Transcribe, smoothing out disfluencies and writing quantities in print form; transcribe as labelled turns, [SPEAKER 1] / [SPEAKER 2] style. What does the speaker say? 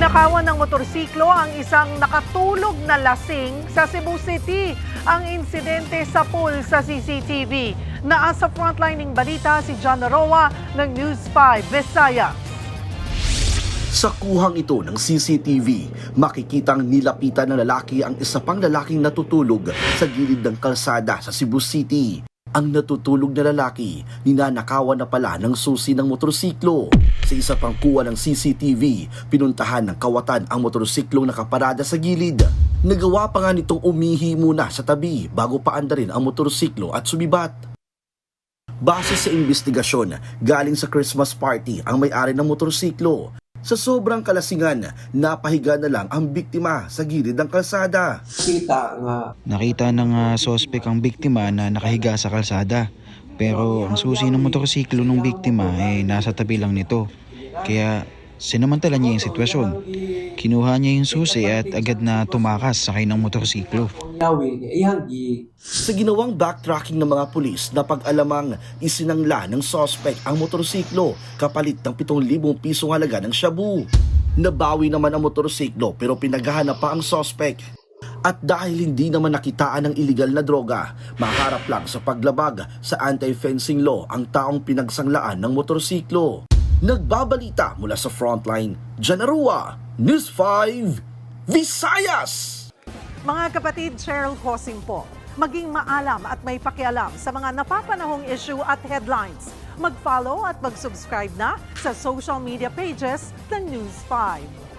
[SPEAKER 1] Ninakawan ng motorsiklo ang isang nakatulog na lasing sa Cebu City. Ang insidente sa pool sa CCTV. Naasa frontlining balita si John Naroa ng News 5 Visayas.
[SPEAKER 2] Sa kuhang ito ng CCTV, makikitang nilapitan ng lalaki ang isa pang lalaking natutulog sa gilid ng kalsada sa Cebu City. Ang natutulog na lalaki, ninanakawan na pala ng susi ng motorsiklo. Sa isa pang kuha ng CCTV, pinuntahan ng kawatan ang motorsiklong nakaparada sa gilid. Nagawa pa nga nitong umihi muna sa tabi bago paandarin ang motorsiklo at sumibat. Base sa investigasyon, galing sa Christmas party ang may-ari ng motorsiklo. Sa sobrang kalasingan, napahiga na lang ang biktima sa gilid ng kalsada.
[SPEAKER 3] Nakita ng sospek ang biktima na nakahiga sa kalsada. Pero ang susi ng motorsiklo ng biktima ay nasa tabi lang nito. Kaya sinamantala niya yung sitwasyon. Kinuha niya yung susi at agad na tumakas sakay ng motorsiklo.
[SPEAKER 2] Sa ginawang backtracking ng mga pulis, napag-alamang isinangla ng suspect ang motorsiklo kapalit ng 7,000 pisong halaga ng shabu. Nabawi naman ang motorsiklo pero pinaghahanap pa ang suspect. At dahil hindi naman nakitaan ng illegal na droga, makaharap lang sa paglabag sa anti-fencing law ang taong pinagsanglaan ng motorsiklo. Nagbabalita mula sa frontline, John Naroa, News 5, Visayas!
[SPEAKER 1] Mga kapatid, Cheryl Cosing po. Maging maalam at may pakialam sa mga napapanahong issue at headlines. Mag-follow at mag-subscribe na sa social media pages ng News 5.